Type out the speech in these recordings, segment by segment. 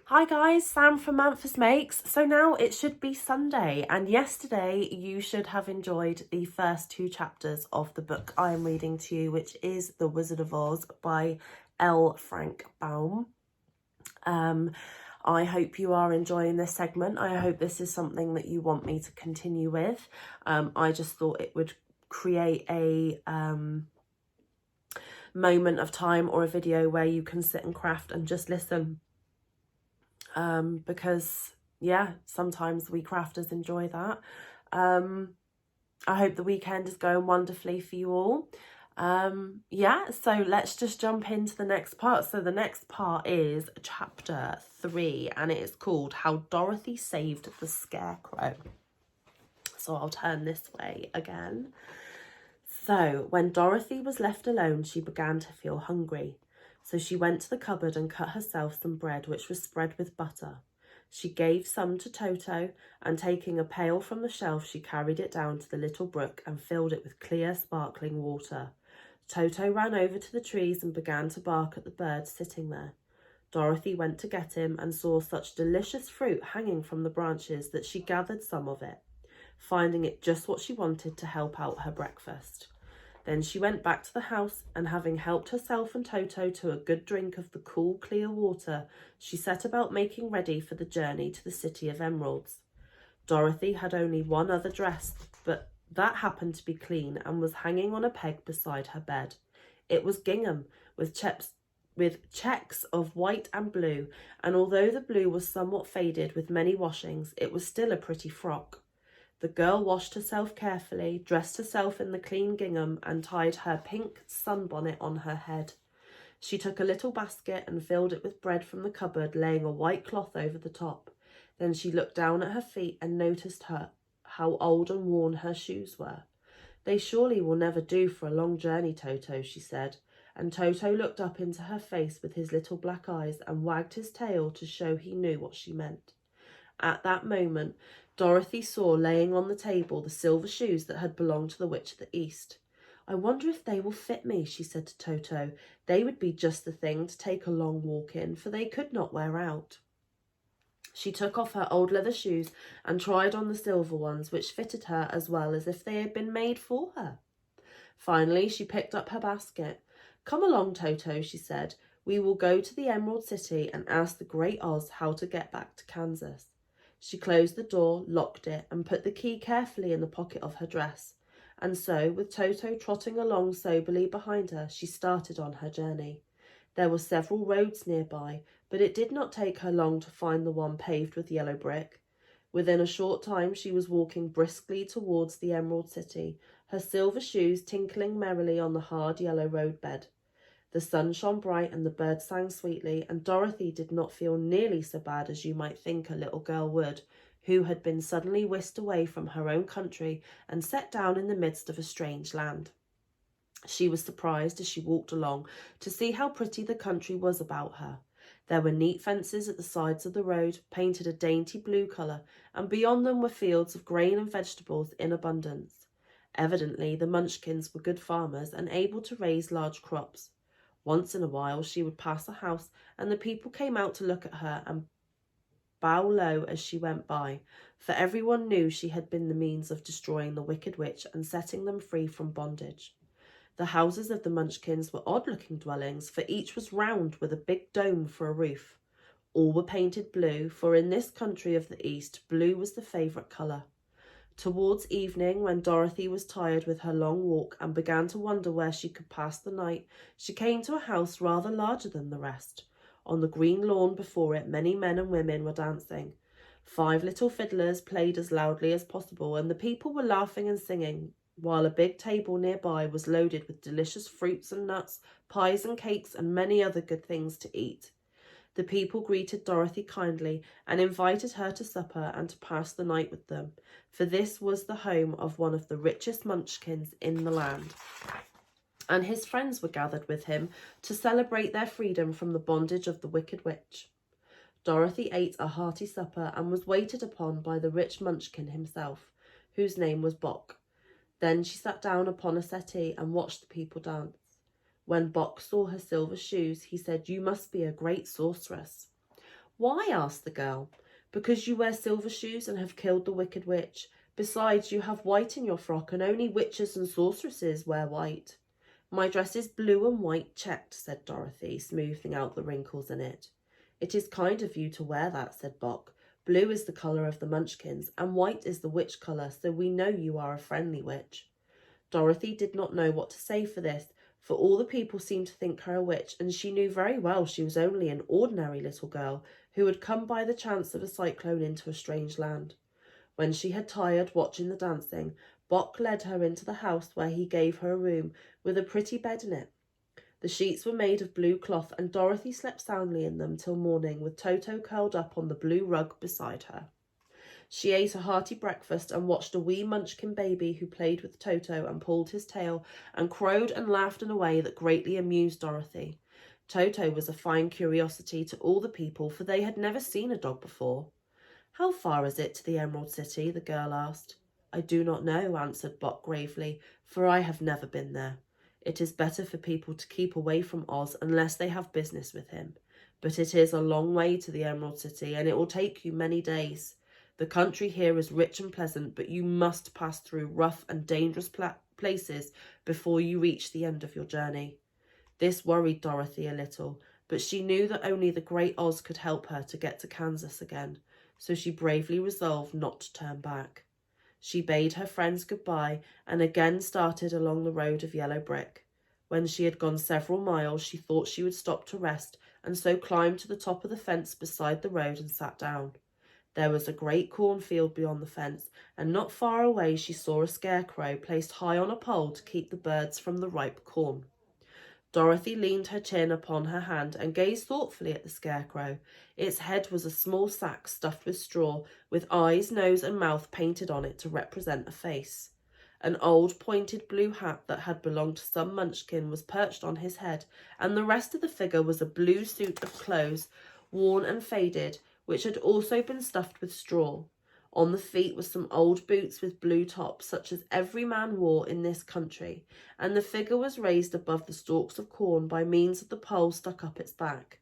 Hi guys, Sam from Manfus Makes. So now it should be Sunday, and yesterday you should have enjoyed the first two chapters of the book I am reading to you, which is The Wizard of Oz by L. Frank Baum. I hope you are enjoying this segment. I hope this is something that you want me to continue with. I just thought it would create a moment of time or a video where you can sit and craft and just listen. Because yeah, sometimes we crafters enjoy that. I hope the weekend is going wonderfully for you all. Yeah, so let's just jump into the next part. So the next part is chapter 3, and it is called How Dorothy Saved the Scarecrow. So I'll turn this way again. So when Dorothy was left alone, she began to feel hungry. So she went to the cupboard and cut herself some bread, which was spread with butter. She gave some to Toto, and taking a pail from the shelf, she carried it down to the little brook and filled it with clear, sparkling water. Toto ran over to the trees and began to bark at the bird sitting there. Dorothy went to get him and saw such delicious fruit hanging from the branches that she gathered some of it, finding it just what she wanted to help out her breakfast. Then she went back to the house, and having helped herself and Toto to a good drink of the cool, clear water, she set about making ready for the journey to the City of Emeralds. Dorothy had only one other dress, but that happened to be clean and was hanging on a peg beside her bed. It was gingham, with checks of white and blue, and although the blue was somewhat faded with many washings, it was still a pretty frock. The girl washed herself carefully, dressed herself in the clean gingham, and tied her pink sunbonnet on her head. She took a little basket and filled it with bread from the cupboard, laying a white cloth over the top. Then she looked down at her feet and noticed how old and worn her shoes were. "They surely will never do for a long journey, Toto," she said, and Toto looked up into her face with his little black eyes and wagged his tail to show he knew what she meant. At that moment, Dorothy saw laying on the table the silver shoes that had belonged to the Witch of the East. "I wonder if they will fit me," she said to Toto. "They would be just the thing to take a long walk in, for they could not wear out." She took off her old leather shoes and tried on the silver ones, which fitted her as well as if they had been made for her. Finally, she picked up her basket. "Come along, Toto," she said. "We will go to the Emerald City and ask the Great Oz how to get back to Kansas." She closed the door, locked it, and put the key carefully in the pocket of her dress. And so, with Toto trotting along soberly behind her, she started on her journey. There were several roads nearby, but it did not take her long to find the one paved with yellow brick. Within a short time she was walking briskly towards the Emerald City, her silver shoes tinkling merrily on the hard yellow roadbed. The sun shone bright and the birds sang sweetly, and Dorothy did not feel nearly so bad as you might think a little girl would, who had been suddenly whisked away from her own country and set down in the midst of a strange land. She was surprised as she walked along to see how pretty the country was about her. There were neat fences at the sides of the road, painted a dainty blue colour, and beyond them were fields of grain and vegetables in abundance. Evidently, the Munchkins were good farmers and able to raise large crops. Once in a while she would pass a house, and the people came out to look at her and bow low as she went by, for everyone knew she had been the means of destroying the wicked witch and setting them free from bondage. The houses of the Munchkins were odd-looking dwellings, for each was round with a big dome for a roof. All were painted blue, for in this country of the East, blue was the favourite colour. Towards evening, when Dorothy was tired with her long walk and began to wonder where she could pass the night, she came to a house rather larger than the rest. On the green lawn before it, many men and women were dancing. 5 little fiddlers played as loudly as possible, and the people were laughing and singing, while a big table nearby was loaded with delicious fruits and nuts, pies and cakes, and many other good things to eat. The people greeted Dorothy kindly and invited her to supper and to pass the night with them, for this was the home of one of the richest Munchkins in the land, and his friends were gathered with him to celebrate their freedom from the bondage of the wicked witch. Dorothy ate a hearty supper and was waited upon by the rich Munchkin himself, whose name was Bock. Then she sat down upon a settee and watched the people dance. When Bock saw her silver shoes, he said, "You must be a great sorceress." Why? Asked the girl. Because you wear silver shoes and have killed the wicked witch. Besides, you have white in your frock, and only witches and sorceresses wear white. My dress is blue and white checked, said Dorothy, smoothing out the wrinkles in it. It is kind of you to wear that, said Bock. Blue is the colour of the Munchkins, and white is the witch colour, so we know you are a friendly witch. Dorothy did not know what to say for this, for all the people seemed to think her a witch, and she knew very well she was only an ordinary little girl who had come by the chance of a cyclone into a strange land. When she had tired watching the dancing, Bock led her into the house, where he gave her a room with a pretty bed in it. The sheets were made of blue cloth, and Dorothy slept soundly in them till morning, with Toto curled up on the blue rug beside her. She ate a hearty breakfast and watched a wee Munchkin baby who played with Toto and pulled his tail and crowed and laughed in a way that greatly amused Dorothy. Toto was a fine curiosity to all the people, for they had never seen a dog before. How far is it to the Emerald City? The girl asked. I do not know, answered Bock gravely, for I have never been there. It is better for people to keep away from Oz unless they have business with him. But it is a long way to the Emerald City, and it will take you many days. The country here is rich and pleasant, but you must pass through rough and dangerous places before you reach the end of your journey. This worried Dorothy a little, but she knew that only the great Oz could help her to get to Kansas again, so she bravely resolved not to turn back. She bade her friends goodbye and again started along the road of yellow brick. When she had gone several miles, she thought she would stop to rest, and so climbed to the top of the fence beside the road and sat down. There was a great cornfield beyond the fence, and not far away she saw a scarecrow placed high on a pole to keep the birds from the ripe corn. Dorothy leaned her chin upon her hand and gazed thoughtfully at the scarecrow. Its head was a small sack stuffed with straw, with eyes, nose and mouth painted on it to represent a face. An old pointed blue hat that had belonged to some Munchkin was perched on his head, and the rest of the figure was a blue suit of clothes, worn and faded, which had also been stuffed with straw. On the feet were some old boots with blue tops, such as every man wore in this country, and the figure was raised above the stalks of corn by means of the pole stuck up its back.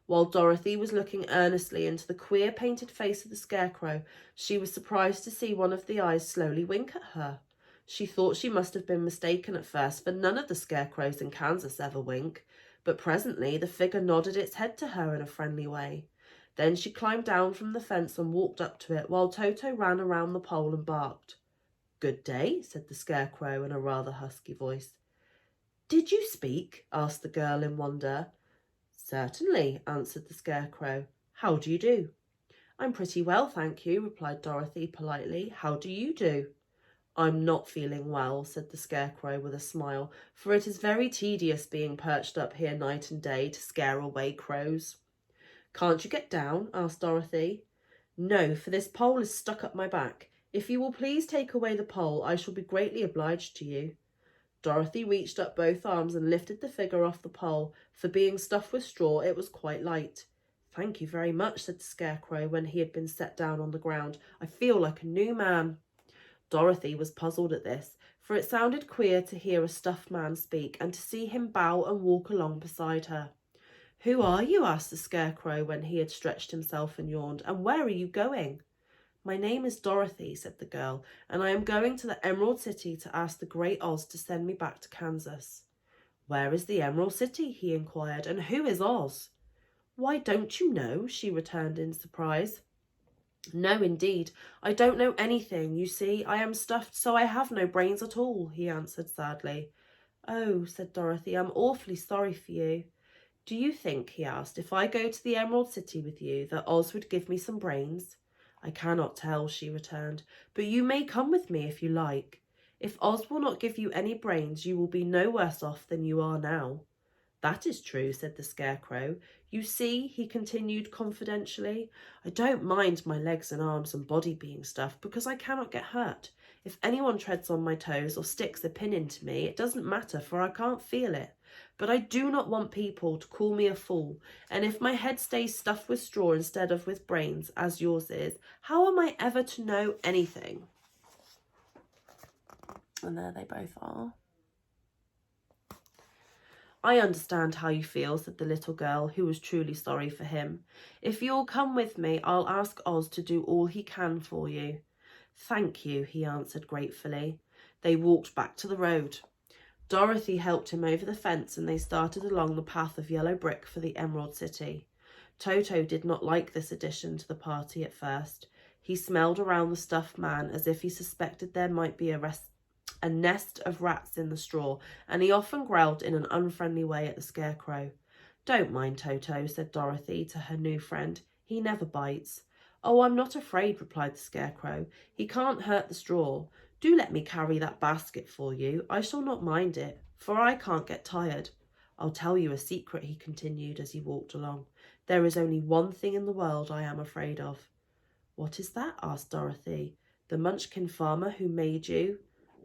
While Dorothy was looking earnestly into the queer painted face of the scarecrow, she was surprised to see one of the eyes slowly wink at her. She thought she must have been mistaken at first, for none of the scarecrows in Kansas ever wink, but presently the figure nodded its head to her in a friendly way. Then she climbed down from the fence and walked up to it, while Toto ran around the pole and barked. Good day, said the scarecrow in a rather husky voice. Did you speak? Asked the girl in wonder. Certainly, answered the scarecrow. How do you do? I'm pretty well, thank you, replied Dorothy politely. How do you do? I'm not feeling well, said the scarecrow with a smile, for it is very tedious being perched up here night and day to scare away crows. Can't you get down? Asked Dorothy. No, for this pole is stuck up my back. If you will please take away the pole, I shall be greatly obliged to you. Dorothy reached up both arms and lifted the figure off the pole, for being stuffed with straw it was quite light. Thank you very much, said the scarecrow when he had been set down on the ground. I feel like a new man. Dorothy was puzzled at this, for it sounded queer to hear a stuffed man speak and to see him bow and walk along beside her. Who are you? Asked the scarecrow when he had stretched himself and yawned, and where are you going? My name is Dorothy, said the girl, and I am going to the Emerald City to ask the great Oz to send me back to Kansas. Where is the Emerald City? He inquired, and who is Oz? Why, don't you know? She returned in surprise. No, indeed, I don't know anything. You see, I am stuffed, so I have no brains at all, he answered sadly. Oh, said Dorothy, I'm awfully sorry for you. Do you think, he asked, if I go to the Emerald City with you, that Oz would give me some brains? I cannot tell, she returned, but you may come with me if you like. If Oz will not give you any brains, you will be no worse off than you are now. That is true, said the scarecrow. You see, he continued confidentially, I don't mind my legs and arms and body being stuffed because I cannot get hurt. If anyone treads on my toes or sticks a pin into me, it doesn't matter, for I can't feel it. But I do not want people to call me a fool, and if my head stays stuffed with straw instead of with brains, as yours is, how am I ever to know anything? And there they both are. "I understand how you feel," said the little girl, who was truly sorry for him. "If you'll come with me, I'll ask Oz to do all he can for you." "Thank you," he answered gratefully. They walked back to the road. Dorothy helped him over the fence and they started along the path of yellow brick for the Emerald City. Toto did not like this addition to the party at first. He smelled around the stuffed man as if he suspected there might be a nest of rats in the straw, and he often growled in an unfriendly way at the Scarecrow. "Don't mind Toto," said Dorothy to her new friend. "He never bites." "Oh, I'm not afraid," replied the Scarecrow. "He can't hurt the straw. Do let me carry that basket for you. I shall not mind it, for I can't get tired. I'll tell you a secret," he continued as he walked along. "There is only one thing in the world I am afraid of." "What is that?" asked Dorothy. "The Munchkin farmer who made you?"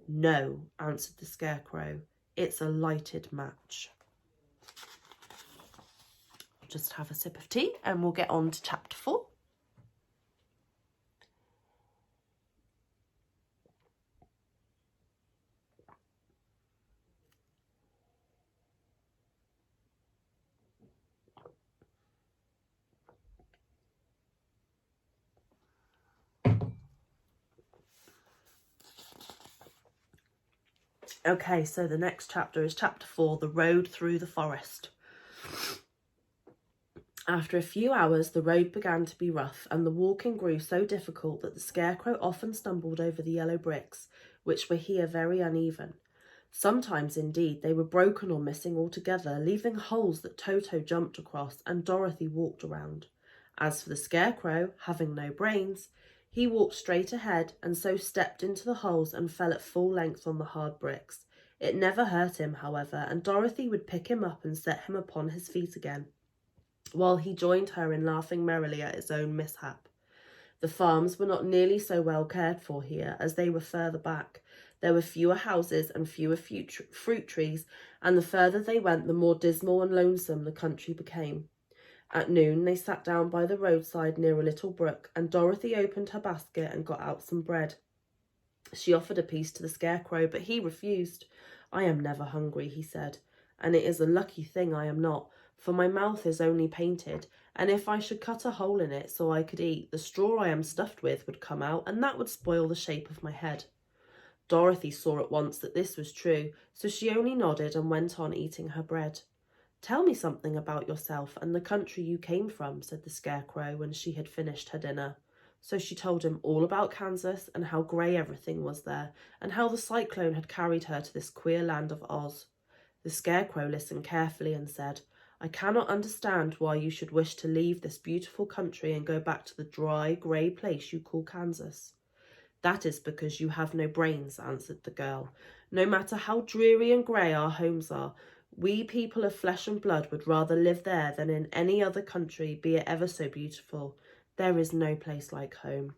"No," answered the Scarecrow. "It's a lighted match." I'll just have a sip of tea and we'll get on to chapter 4. Okay, so the next chapter is chapter 4, The Road Through the Forest. After a few hours, the road began to be rough, and the walking grew so difficult that the Scarecrow often stumbled over the yellow bricks, which were here very uneven. Sometimes, indeed, they were broken or missing altogether, leaving holes that Toto jumped across and Dorothy walked around. As for the Scarecrow, having no brains, he walked straight ahead and so stepped into the holes and fell at full length on the hard bricks. It never hurt him, however, and Dorothy would pick him up and set him upon his feet again, while he joined her in laughing merrily at his own mishap. The farms were not nearly so well cared for here as they were further back. There were fewer houses and fewer fruit trees, and the further they went, the more dismal and lonesome the country became. At noon, they sat down by the roadside near a little brook, and Dorothy opened her basket and got out some bread. She offered a piece to the Scarecrow, but he refused. "I am never hungry," he said, "and it is a lucky thing I am not, for my mouth is only painted, and if I should cut a hole in it so I could eat, the straw I am stuffed with would come out, and that would spoil the shape of my head." Dorothy saw at once that this was true, so she only nodded and went on eating her bread. "Tell me something about yourself and the country you came from," said the Scarecrow when she had finished her dinner. So she told him all about Kansas and how grey everything was there, and how the cyclone had carried her to this queer land of Oz. The Scarecrow listened carefully and said, "I cannot understand why you should wish to leave this beautiful country and go back to the dry, grey place you call Kansas." "That is because you have no brains," answered the girl. "No matter how dreary and grey our homes are, we people of flesh and blood would rather live there than in any other country, be it ever so beautiful. There is no place like home."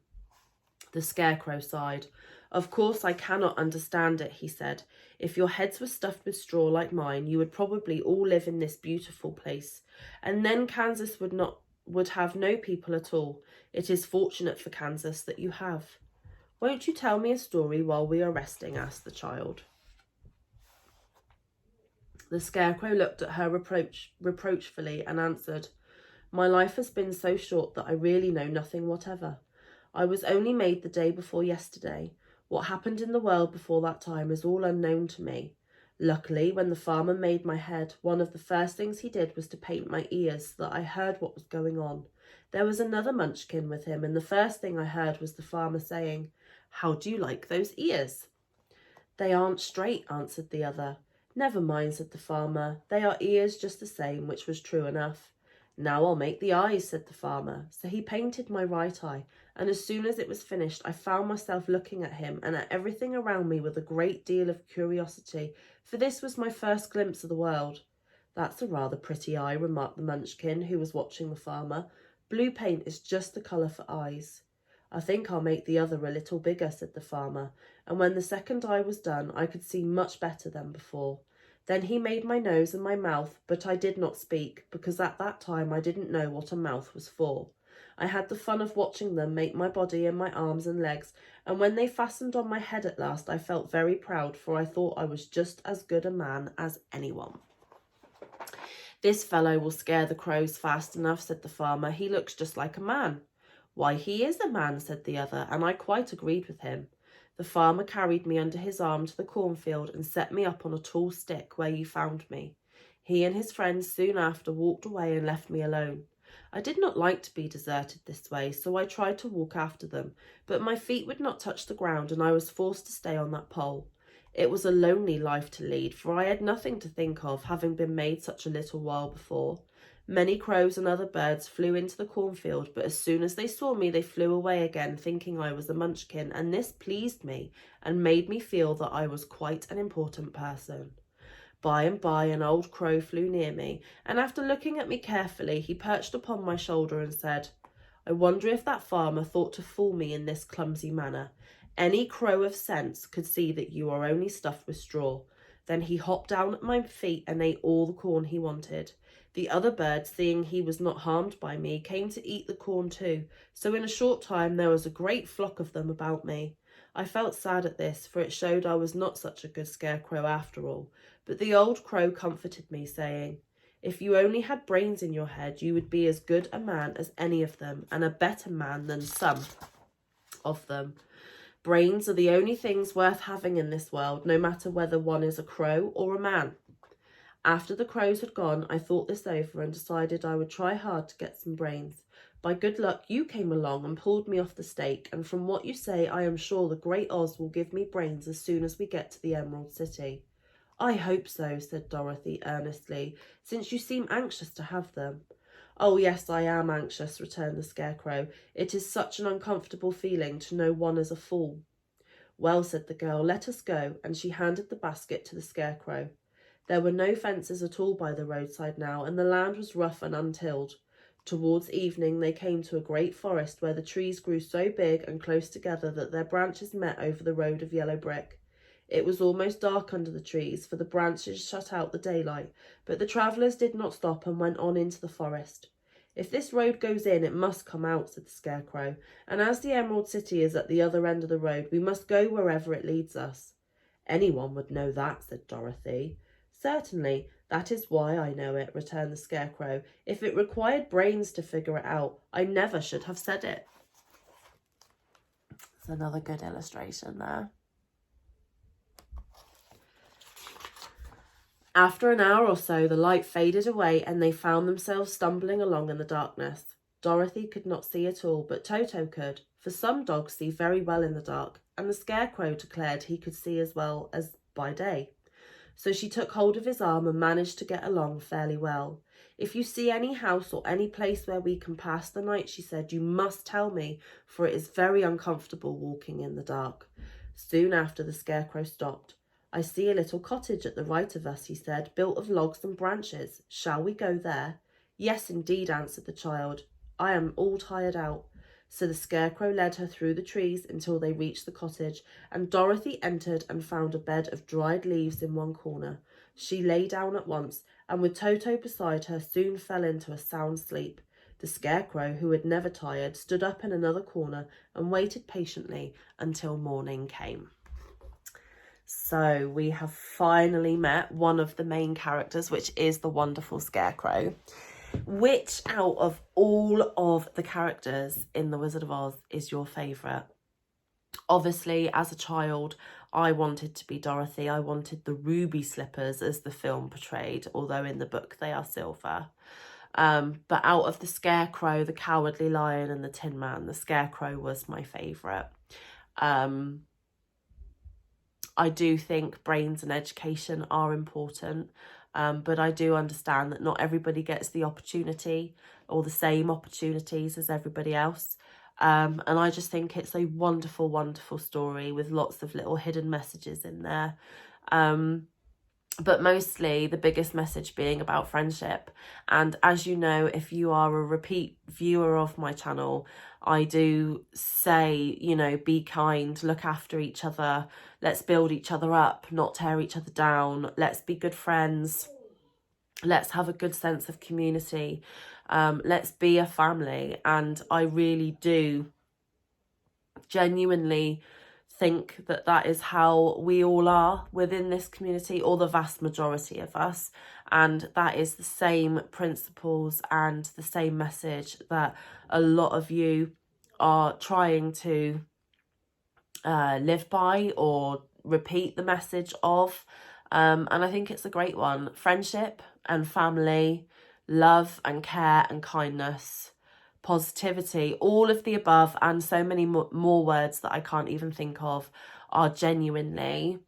The Scarecrow sighed. "Of course I cannot understand it," he said. "If your heads were stuffed with straw like mine, you would probably all live in this beautiful place, and then Kansas would have no people at all. It is fortunate for Kansas that you have." "Won't you tell me a story while we are resting?" asked the child. The Scarecrow looked at her reproachfully and answered, "My life has been so short that I really know nothing whatever. I was only made the day before yesterday. What happened in the world before that time is all unknown to me. Luckily, when the farmer made my head, one of the first things he did was to paint my ears so that I heard what was going on. There was another Munchkin with him, and the first thing I heard was the farmer saying, 'How do you like those ears?' 'They aren't straight,' answered the other. 'Never mind,' said the farmer. 'They are ears just the same,' which was true enough. 'Now I'll make the eyes,' said the farmer. So he painted my right eye, and as soon as it was finished, I found myself looking at him and at everything around me with a great deal of curiosity, for this was my first glimpse of the world." "That's a rather pretty eye," remarked the Munchkin, who was watching the farmer. "Blue paint is just the colour for eyes." "I think I'll make the other a little bigger," said the farmer, and when the second eye was done, I could see much better than before. Then he made my nose and my mouth, but I did not speak, because at that time I didn't know what a mouth was for. I had the fun of watching them make my body and my arms and legs, and when they fastened on my head at last, I felt very proud, for I thought I was just as good a man as anyone. "This fellow will scare the crows fast enough," said the farmer. "He looks just like a man." "Why, he is a man," said the other, and I quite agreed with him. The farmer carried me under his arm to the cornfield and set me up on a tall stick where you found me. He and his friends soon after walked away and left me alone. I did not like to be deserted this way, so I tried to walk after them, but my feet would not touch the ground and I was forced to stay on that pole. It was a lonely life to lead, for I had nothing to think of, having been made such a little while before. Many crows and other birds flew into the cornfield, but as soon as they saw me, they flew away again, thinking I was a Munchkin, and this pleased me and made me feel that I was quite an important person. By and by, an old crow flew near me, and after looking at me carefully, he perched upon my shoulder and said, "I wonder if that farmer thought to fool me in this clumsy manner. Any crow of sense could see that you are only stuffed with straw." Then he hopped down at my feet and ate all the corn he wanted. The other birds, seeing he was not harmed by me, came to eat the corn too, so in a short time there was a great flock of them about me. I felt sad at this, for it showed I was not such a good scarecrow after all, but the old crow comforted me, saying, "If you only had brains in your head, you would be as good a man as any of them, and a better man than some of them. Brains are the only things worth having in this world, no matter whether one is a crow or a man." After the crows had gone, I thought this over and decided I would try hard to get some brains. By good luck, you came along and pulled me off the stake, and from what you say, I am sure the great Oz will give me brains as soon as we get to the Emerald City. "I hope so," said Dorothy earnestly, "since you seem anxious to have them." "Oh, yes, I am anxious," returned the Scarecrow. "It is such an uncomfortable feeling to know one is a fool." "Well," said the girl, "let us go," and she handed the basket to the Scarecrow. There were no fences at all by the roadside now, and the land was rough and untilled. Towards evening they came to a great forest where the trees grew so big and close together that their branches met over the road of yellow brick. It was almost dark under the trees, for the branches shut out the daylight, but the travellers did not stop and went on into the forest. "If this road goes in, it must come out," said the Scarecrow, "and as the Emerald City is at the other end of the road, we must go wherever it leads us." "Anyone would know that," said Dorothy. "Certainly, that is why I know it," returned the Scarecrow. "If it required brains to figure it out, I never should have said it." That's another good illustration there. After an hour or so, the light faded away and they found themselves stumbling along in the darkness. Dorothy could not see at all, but Toto could, for some dogs see very well in the dark, and the Scarecrow declared he could see as well as by day. So she took hold of his arm and managed to get along fairly well. "If you see any house or any place where we can pass the night," she said, "you must tell me, for it is very uncomfortable walking in the dark." Soon after, the Scarecrow stopped. "I see a little cottage at the right of us," he said, "built of logs and branches. Shall we go there?" "Yes, indeed," answered the child. "I am all tired out." So the Scarecrow led her through the trees until they reached the cottage, and Dorothy entered and found a bed of dried leaves in one corner. She lay down at once, and with Toto beside her, soon fell into a sound sleep. The Scarecrow, who had never tired, stood up in another corner and waited patiently until morning came. So we have finally met one of the main characters, which is the Wonderful Scarecrow. Which out of all of the characters in The Wizard of Oz is your favourite? Obviously, as a child, I wanted to be Dorothy. I wanted the ruby slippers as the film portrayed, although in the book they are silver. But out of the Scarecrow, the Cowardly Lion and the Tin Man, the Scarecrow was my favourite. I do think brains and education are important. But I do understand that not everybody gets the opportunity or the same opportunities as everybody else. And I just think it's a wonderful, wonderful story with lots of little hidden messages in there. But mostly the biggest message being about friendship. And as you know, if you are a repeat viewer of my channel, I do say, you know, be kind, look after each other, let's build each other up, not tear each other down, let's be good friends, let's have a good sense of community, let's be a family. And I really do genuinely think that that is how we all are within this community, or the vast majority of us. And that is the same principles and the same message that a lot of you are trying to live by or repeat the message of. And I think it's a great one. Friendship and family, love and care and kindness, positivity, all of the above, and so many more words that I can't even think of, are genuinely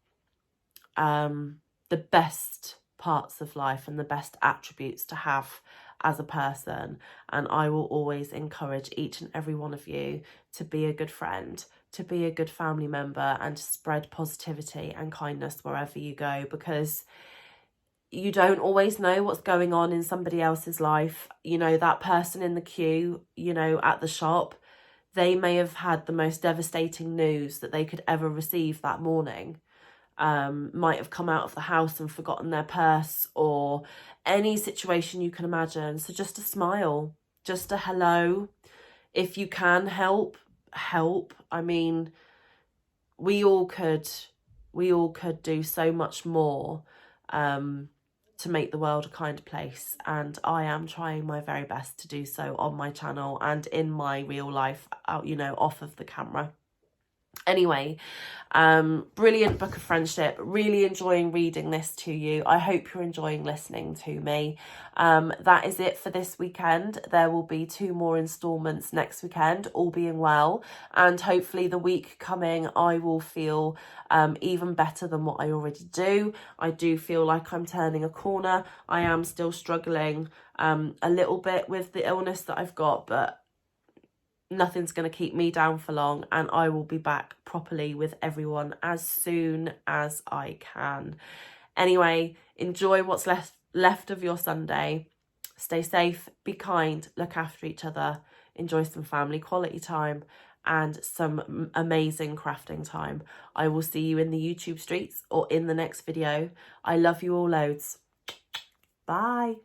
the best parts of life and the best attributes to have as a person. And I will always encourage each and every one of you to be a good friend, to be a good family member, and to spread positivity and kindness wherever you go, because you don't always know what's going on in somebody else's life. You know, that person in the queue, you know, at the shop, they may have had the most devastating news that they could ever receive that morning. Might have come out of the house and forgotten their purse, or any situation you can imagine. So just a smile, just a hello. If you can help. I mean, we all could do so much more to make the world a kinder place, and I am trying my very best to do so on my channel and in my real life, out, you know, off of the camera. Anyway, brilliant book of friendship, really enjoying reading this to you. I hope you're enjoying listening to me. That is it for this weekend. There will be 2 more installments next weekend, all being well, and hopefully the week coming I will feel even better than what I already do. I do feel like I'm turning a corner. I am still struggling a little bit with the illness that I've got, but nothing's going to keep me down for long, and I will be back properly with everyone as soon as I can. Anyway, enjoy what's left of your Sunday. Stay safe, be kind, look after each other, enjoy some family quality time and some amazing crafting time. I will see you in the YouTube streets or in the next video. I love you all loads. Bye.